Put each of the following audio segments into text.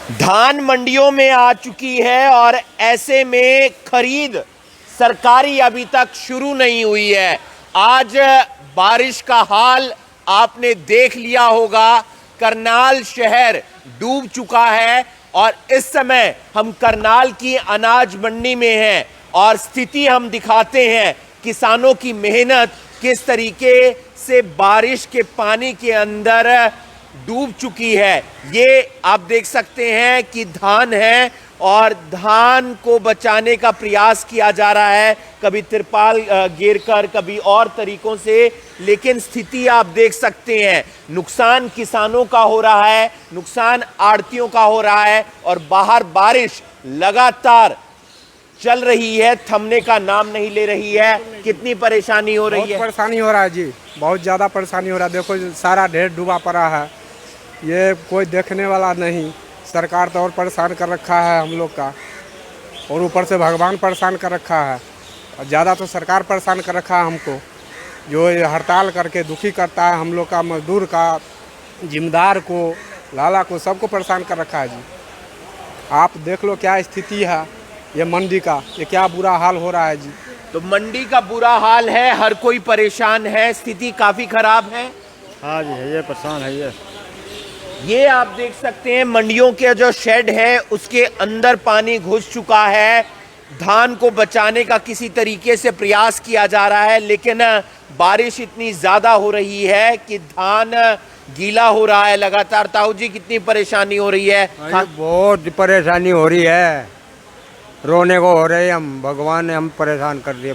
धान मंडियों में आ चुकी है और ऐसे में खरीद सरकारी अभी तक शुरू नहीं हुई है। आज बारिश का हाल आपने देख लिया होगा। करनाल शहर डूब चुका है और इस समय हम करनाल की अनाज मंडी में हैं और स्थिति हम दिखाते हैं किसानों की मेहनत किस तरीके से बारिश के पानी के अंदर डूब चुकी है। ये आप देख सकते हैं कि धान है और धान को बचाने का प्रयास किया जा रहा है, कभी तिरपाल घेरकर, कभी और तरीकों से, लेकिन स्थिति आप देख सकते हैं नुकसान किसानों का हो रहा है, नुकसान आड़तियों का हो रहा है और बाहर बारिश लगातार चल रही है, थमने का नाम नहीं ले रही है। कितनी परेशानी हो रही है? परेशानी हो रहा है जी, बहुत ज़्यादा परेशानी हो रहा है। देखो सारा ढेर डूबा पड़ा है, ये कोई देखने वाला नहीं। सरकार तो और परेशान कर रखा है हम लोग का, और ऊपर से भगवान परेशान कर रखा है। और ज़्यादा तो सरकार परेशान कर रखा है हमको, जो ये हड़ताल करके दुखी करता है हम लोग का, मजदूर का, जिम्मेदार को, लाला को, सबको परेशान कर रखा है जी। आप देख लो क्या स्थिति है ये मंडी का, ये क्या बुरा हाल हो रहा है जी। तो मंडी का बुरा हाल है, हर कोई परेशान है, स्थिति काफी खराब है। हाँ जी, है ये परेशान है ये आप देख सकते हैं मंडियों के जो शेड है उसके अंदर पानी घुस चुका है। धान को बचाने का किसी तरीके से प्रयास किया जा रहा है, लेकिन बारिश इतनी ज्यादा हो रही है कि धान गीला हो रहा है लगातार। ताऊ जी, कितनी परेशानी हो रही है? बहुत परेशानी हो रही है, रोने को हो रहे हैं हम। भगवान ने हम परेशान कर दिए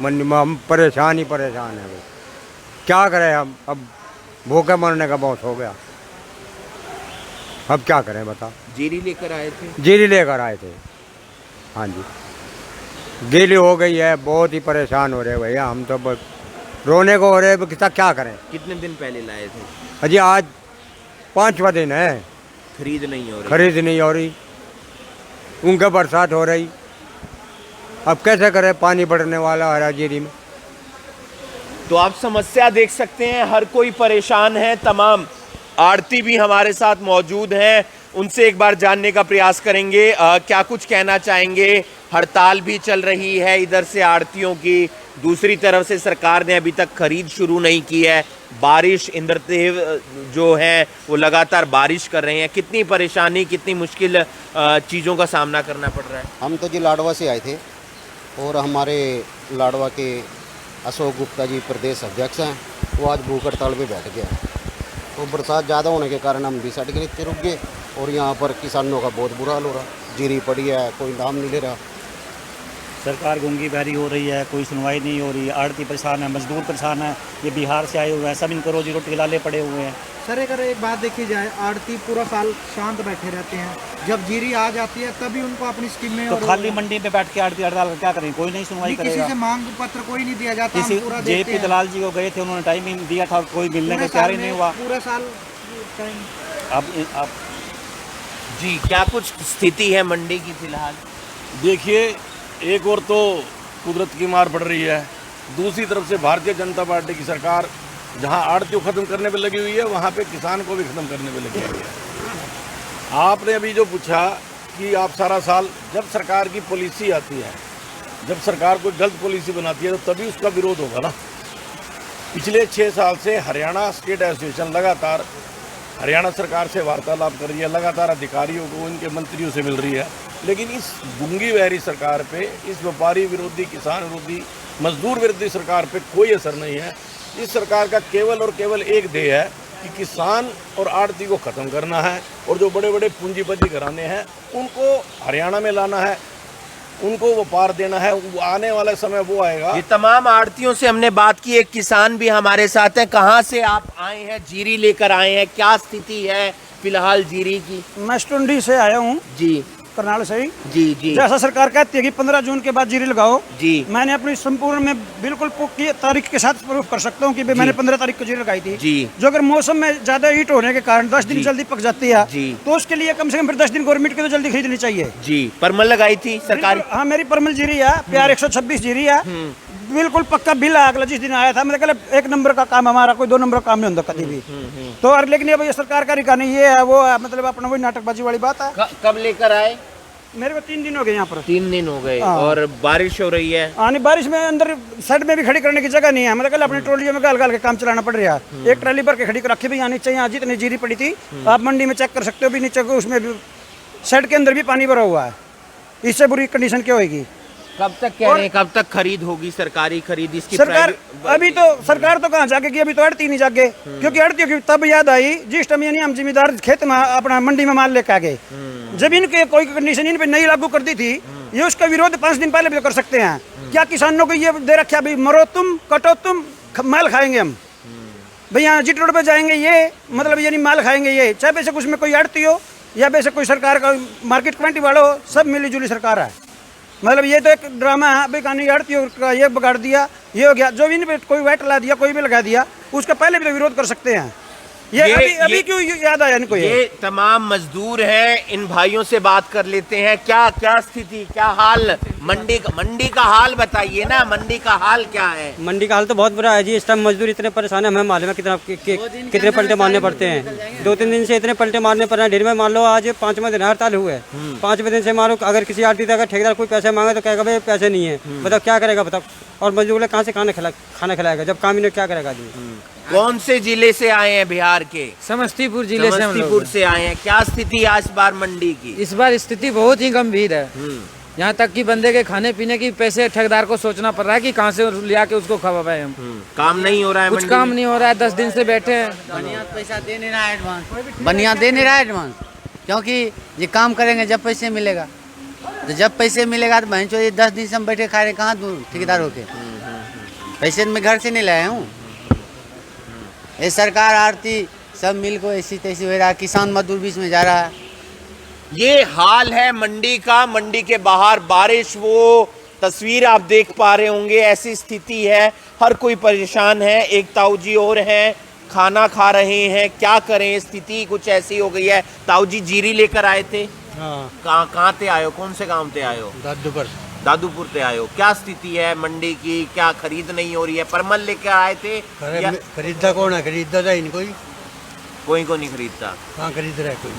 मंडी में, हम परेशान ही परेशान है। क्या करें हम, अब भूखे मरने का बहुत हो गया, अब क्या करें बता। जीरी लेकर आए थे? जीरी लेकर आए थे, हाँ जी। गीली हो गई है, बहुत ही परेशान हो रहे भैया हम तो, रोने को हो रहे हैं। क्या करें? कितने दिन पहले लाए थे? अजी आज 5वां दिन है, खरीद नहीं हो रही? खरीद नहीं हो रही, उनके बरसात हो रही, अब कैसे करें? पानी बढ़ने वाला है जीरी में। तो आप समस्या देख सकते हैं, हर कोई परेशान है। तमाम आड़ती भी हमारे साथ मौजूद हैं, उनसे एक बार जानने का प्रयास करेंगे क्या कुछ कहना चाहेंगे। हड़ताल भी चल रही है इधर से आड़तियों की, दूसरी तरफ से सरकार ने अभी तक खरीद शुरू नहीं की है। बारिश, इंद्रदेव जो है वो लगातार बारिश कर रहे हैं। कितनी परेशानी, कितनी मुश्किल चीज़ों का सामना करना पड़ रहा है? हम तो जी लाडवा से आए थे और हमारे लाडवा के अशोक गुप्ता जी प्रदेश अध्यक्ष हैं, वो आज भूख हड़ताल पे बैठ गया। तो बरसात ज़्यादा होने के कारण हम भी सड़क के नीचे रुक गए और यहाँ पर किसानों का बहुत बुरा हाल हो रहा। जीरी पड़ी है, कोई नाम नहीं ले रहा। सरकार गूंगी बहरी हो रही है, कोई सुनवाई नहीं हो रही। आड़ती परेशान है, मजदूर परेशान है, ये बिहार से आए हुए हैं, सब इनको रोजी रोटी के लाले पड़े हुए हैं। सर अगर एक बात देखी जाए, आड़ती पूरा साल शांत बैठे रहते हैं, जब जीरी आ जाती है तभी उनको अपनी स्कीम में, तो खाली मंडी पे बैठ के आड़ती हड़ताल क्या करें? कोई नहीं सुनवाई करेगा। किसी से मांग पत्र कोई नहीं दिया जाता। किसी पूरा जेपी दलाल जी को गए थे, उन्होंने टाइम ही दिया था, कोई मिलने का तैयार ही नहीं हुआ। पूरा साल अब जी, क्या कुछ स्थिति है मंडी की फिलहाल? देखिए, एक और तो कुदरत की मार पड़ रही है, दूसरी तरफ से भारतीय जनता पार्टी की सरकार जहां आड़ती को ख़त्म करने पे लगी हुई है, वहां पे किसान को भी ख़त्म करने पे लगी हुई है। आपने अभी जो पूछा कि आप सारा साल, जब सरकार की पॉलिसी आती है, जब सरकार कोई गलत पॉलिसी बनाती है तो तभी उसका विरोध होगा ना। पिछले 6 साल से हरियाणा स्टेट एसोसिएशन लगातार हरियाणा सरकार से वार्तालाप कर रही है, लगातार अधिकारियों को, उनके मंत्रियों से मिल रही है, लेकिन इस गूंगी बहरी सरकार पे, इस व्यापारी विरोधी, किसान विरोधी, मजदूर विरोधी सरकार पे कोई असर नहीं है। इस सरकार का केवल और केवल एक ध्येय है कि किसान और आड़ती को ख़त्म करना है, और जो बड़े बड़े पूंजीपति घराने हैं उनको हरियाणा में लाना है, उनको व्यापार देना है। वो आने वाला समय वो आएगा। ये तमाम आड़तियों से हमने बात की, एक किसान भी हमारे साथ है। कहाँ से आप आए हैं? जीरी लेकर आए हैं, क्या स्थिति है फिलहाल जीरी की? मैं स्टूडी से आया हूँ जी, करनाल से ही। जी जैसा सरकार कहती है कि 15 जून के बाद जीरी लगाओ, जी, मैंने अपनी संपूर्ण में बिल्कुल पुख्ती तारीख के साथ प्रूफ कर सकता हूँ कि मैंने 15 तारीख को जीरी लगाई थी जी। जो अगर मौसम में ज्यादा हीट होने के कारण 10 दिन जल्दी पक जाती है जी, तो उसके लिए कम से कम फिर 10 दिन गवर्नमेंट की तो जल्दी खरीदनी चाहिए जी। परमल लगाई थी सरकार? हाँ, मेरी परमल जीरी है, प्यार 126 जीरी है, बिल्कुल पक्का बिल आगला जिस दिन आया था, मतलब कल 1 नंबर का काम हमारा, कोई 2 नंबर का काम नहीं होता कभी भी। तो और लेकिन अब ये सरकार का रिका नहीं, ये है वो है, मतलब अपना वही नाटकबाजी वाली बात है। कब लेकर आए? मेरे को 3 दिन हो गए यहाँ पर। 3 दिन हो गए। हाँ। और बारिश हो रही है? हाँ, नहीं बारिश में अंदर साइड में भी खड़ी करने की जगह नहीं है, मतलब कल अपनी ट्रॉलियों में गाल गाल के काम चलाना पड़ रहा है। एक ट्रॉली भर के खड़ी कर रखी भी, यहाँ नीचे यहाँ जितनी जीरी पड़ी थी आप मंडी में चेक कर सकते हो भी, नीचे को उसमें भी साइड के अंदर भी पानी भरा हुआ है। इससे बुरी कंडीशन क्या होगी? कब तक कह रहे हैं, कब तक खरीद होगी, सरकारी खरीद इसकी? सरकार अभी तो सरकार तो कहाँ जाके की, अभी तो आड़ती नहीं जाके, क्योंकि आड़तियों की तब याद आई जिस टाइम यानी हम जिम्मेदार खेत में अपना मंडी में माल लेके आ गए। जब इनके कोई कंडीशन इन पे नहीं लागू कर दी थी, ये उसका विरोध 5 दिन पहले भी तो कर सकते हैं। क्या किसानों को ये दे रखा भाई, मरो तुम कटो तुम, माल खाएंगे हम भाई, यहाँ जीट रोड पे जाएंगे ये, मतलब यानी माल खाएंगे ये, चाहे बेशक उसमें कोई आड़ती हो या बेशक कोई सरकार का मार्केट कमेटी वाला हो, सब मिली जुली सरकार है। मतलब ये तो एक ड्रामा है भाई, कहानी आड़तियों का ये बिगाड़ दिया, ये हो गया, जो भी इन पे कोई वैट ला दिया, कोई भी लगा दिया, उसका पहले भी तो विरोध कर सकते हैं। अभी क्यों याद आया इनको? ये तमाम मजदूर हैं, इन भाइयों से बात कर लेते हैं। क्या क्या स्थिति, क्या हाल मंडी का हाल बताइए ना, मंडी का हाल क्या है? मंडी का हाल तो बहुत बुरा है जी। इस टाइम मजदूर इतने परेशान है, हमें मालूम है कितने पलटे मारने पड़ते हैं। 2-3 दिन से इतने पलटे मारने पड़ रहे हैं। ढेर में मान लो आज 5वां दिन हड़ताल हुआ है, 5वें दिन से मारो अगर किसी आड़ती अगर ठेकेदार कोई पैसे मांगे तो कहेगा भाई पैसे नहीं है, बताओ क्या करेगा बताओ। और मजदूर कहाँ से खाना खिलाएगा जब काम ही नहीं, क्या करेगा जी? कौन से जिले से आए हैं बिहार के? समस्तीपुर जिले से हम लोग। समस्तीपुर से आए हैं। क्या स्थिति आज बार मंडी की? इस बार स्थिति बहुत ही गंभीर है। यहाँ तक कि बंदे के खाने पीने की पैसे ठेकेदार को सोचना पड़ रहा है कि कहाँ से लिया के उसको खवाए हम। काम नहीं हो रहा है, कुछ काम नहीं हो रहा है, 10 दिन से बैठे हैं। बनिया पैसा दे नहीं रहा है एडवांस, बनिया दे नहीं रहा है एडवांस, क्योंकि ये काम करेंगे जब पैसे मिलेगा, तो जब पैसे मिलेगा तो बहन चो ये 10 दिन से हम बैठे खा रहे, कहाँ दूँ ठेकेदार होके, पैसे मैं घर से नहीं लाया हूँ। ये सरकार आरती सब मिल को ऐसी तैसी हो रहा है, किसान मजदूर बीच में जा रहा है। ये हाल है मंडी का। मंडी के बाहर बारिश, वो तस्वीर आप देख पा रहे होंगे, ऐसी स्थिति है, हर कोई परेशान है। एक ताऊ जी और हैं, खाना खा रहे हैं, क्या करें, स्थिति कुछ ऐसी हो गई है। ताऊ जी जीरी लेकर आए थे? कहाँ से आए हो, कौन से गांव से आए हो? दादूपुर से आए हो। क्या स्थिति है मंडी की, क्या खरीद नहीं हो रही है? परमल लेकर आए थे? खरीदता कौन है? खरीदता था नहीं कोई को नहीं खरीदता। कहाँ खरीद रहा है कोई?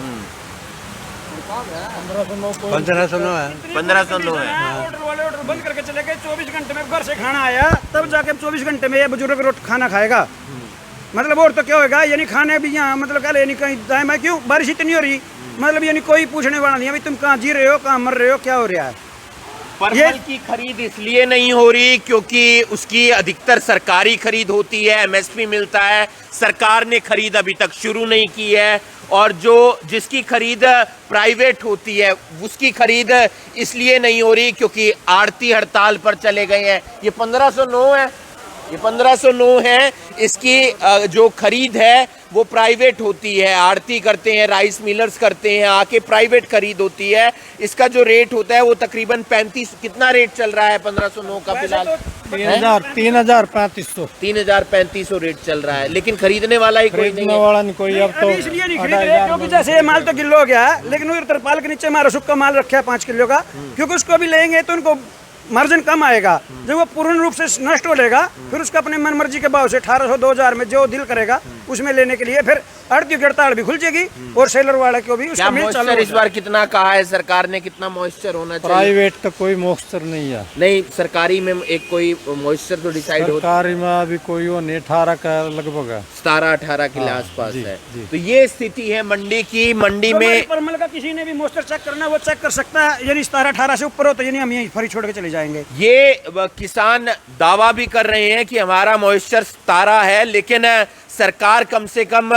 1509 है। 1509 है। ऑर्डर वाले ऑर्डर बंद करके चले गए, 24 घंटे में घर से खाना आया, तब जाके 24 घंटे में ये बुजुर्ग रोट खाना खाएगा। मतलब और तो क्या होगा, यानी खाने भी यहाँ मतलब कल यानी कहीं दाएं मैं क्यों, बारिश इतनी हो रही, मतलब यानी कोई पूछने वाला नहीं है भाई तुम कहाँ जी रहे हो, कहाँ मर रहे हो, क्या हो रहा है। परमल की खरीद इसलिए नहीं हो रही क्योंकि उसकी अधिकतर सरकारी खरीद होती है, एमएसपी मिलता है। सरकार ने खरीद अभी तक शुरू नहीं की है, और जिसकी खरीद प्राइवेट होती है उसकी खरीद इसलिए नहीं हो रही क्योंकि आड़ती हड़ताल पर चले गए हैं। ये 1509 है, ये 1509 है। इसकी जो खरीद है वो प्राइवेट होती है, आड़ती करते हैं, राइस मिलर्स करते हैं, आके प्राइवेट खरीद होती है। इसका जो रेट होता है वो तकरीबन 35, कितना रेट चल रहा है 1509 का फिलहाल? 3,3500 रेट चल रहा है, लेकिन खरीदने वाला ही कोई नहीं है। वाला नहीं कोई। अब तो इसलिए नहीं खरीद रहे क्योंकि जैसे ये माल तो किलो हो गया है, लेकिन वो तरपाल के नीचे हमारा सुक्का माल रखा है 5 किलो का, क्योंकि उसको अभी लेंगे तो उनको मार्जिन कम आएगा। जब वो पूर्ण रूप से नष्ट हो लेगा फिर उसका अपने मन मर्जी के भाव से 1800 2000 में जो दिल करेगा उसमें लेने के लिए फिर आड़तियों की हड़ताल भी खुल जाएगी और सेलर वाले को भी उसका मिल चालू। इस बार कितना कहा है सरकार ने, कितना मॉइस्चर होना चाहिए? प्राइवेट तो कोई मॉइस्चर नहीं है। नहीं, सरकारी में एक कोई मॉइस्चर तो डिसाइड होता है। सरकारी में अभी कोई वो नहीं, 18 का लगभग है, 17-18 के आसपास है। तो ये स्थिति है मंडी की। मंडी में परमल का किसी ने भी मॉइस्चर चेक करना वो चेक कर सकता है, यानी 17-18 से ऊपर हो तो यानी हम यहीं फरी छोड़ के चले जाएंगे। ये किसान दावा भी कर रहे हैं कि हमारा मॉइस्चर 17 है, लेकिन सरकार कम से कम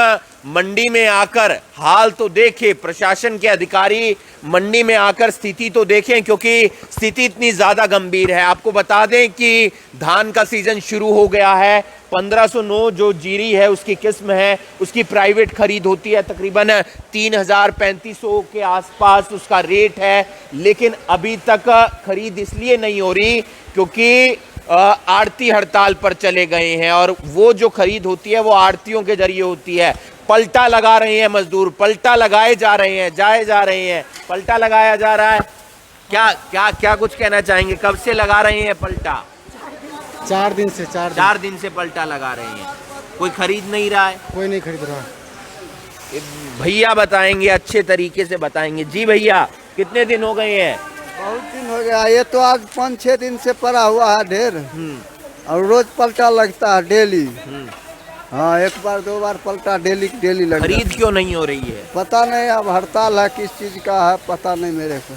मंडी में आकर हाल तो देखे, प्रशासन के अधिकारी मंडी में आकर स्थिति तो देखें, क्योंकि स्थिति इतनी ज़्यादा गंभीर है। आपको बता दें कि धान का सीजन शुरू हो गया है। 1509 जो जीरी है उसकी किस्म है, उसकी प्राइवेट खरीद होती है, तकरीबन 3000-3500 के आसपास उसका रेट है, लेकिन अभी तक खरीद इसलिए नहीं हो रही क्योंकि आड़ती हड़ताल पर चले गए हैं, और वो जो खरीद होती है वो आड़तियों के जरिए होती है। पलटा लगा रहे हैं मजदूर, पलटा लगाए जा रहे हैं, जा रहे हैं, पलटा लगाया जा रहा है। क्या क्या क्या कुछ कहना चाहेंगे, कब से लगा रहे हैं पलटा? 4 दिन से 4 दिन से पलटा लगा रहे हैं, कोई खरीद नहीं रहा है। कोई नहीं खरीद रहा। भैया बताएंगे, अच्छे तरीके से बताएंगे। जी भैया, कितने दिन हो गए हैं? बहुत दिन हो गया, ये तो आज 5-6 दिन से पड़ा हुआ है ढेर, और रोज पलटा लगता है डेली। हाँ, 1 बार 2 बार पलटा डेली लगता है। खरीद क्यों नहीं हो रही है? पता नहीं, अब हड़ताल है, किस चीज का है पता नहीं मेरे को।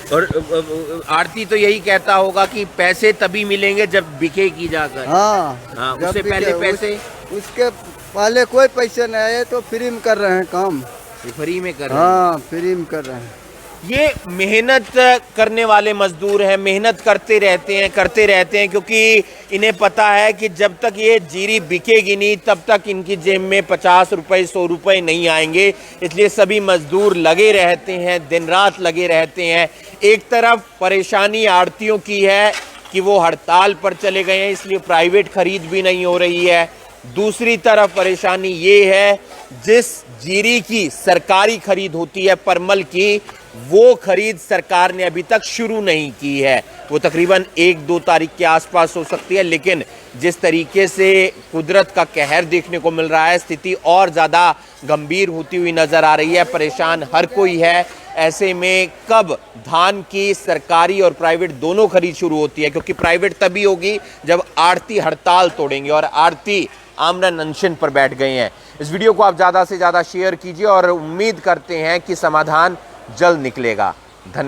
और आरती तो यही कहता होगा कि पैसे तभी मिलेंगे जब बिकेगी जाकर। हाँ, उससे पहले पैसे, उसके पहले कोई पैसे नहीं आए, तो फ्री में कर रहे हैं काम। फ्री में कर रहे हैं। हाँ, फ्री में कर रहे हैं। ये मेहनत करने वाले मजदूर हैं, मेहनत करते रहते हैं क्योंकि इन्हें पता है कि जब तक ये जीरी बिकेगी नहीं तब तक इनकी जेब में 50 रुपए 100 रुपए नहीं आएंगे। इसलिए सभी मजदूर लगे रहते हैं, दिन रात लगे रहते हैं। एक तरफ परेशानी आड़तियों की है कि वो हड़ताल पर चले गए हैं, इसलिए प्राइवेट खरीद भी नहीं हो रही है। दूसरी तरफ परेशानी ये है, जिस जीरी की सरकारी खरीद होती है परमल की, वो खरीद सरकार ने अभी तक शुरू नहीं की है। वो तकरीबन 1-2 तारीख के आसपास हो सकती है, लेकिन जिस तरीके से कुदरत का कहर देखने को मिल रहा है, स्थिति और ज़्यादा गंभीर होती हुई नज़र आ रही है। परेशान हर कोई है। ऐसे में कब धान की सरकारी और प्राइवेट दोनों खरीद शुरू होती है, क्योंकि प्राइवेट तभी होगी जब आड़ती हड़ताल तोड़ेंगे, और आड़ती आमरन अनशन पर बैठ गए हैं। इस वीडियो को आप ज़्यादा से ज़्यादा शेयर कीजिए और उम्मीद करते हैं कि समाधान जल्द निकलेगा। धन्यवाद।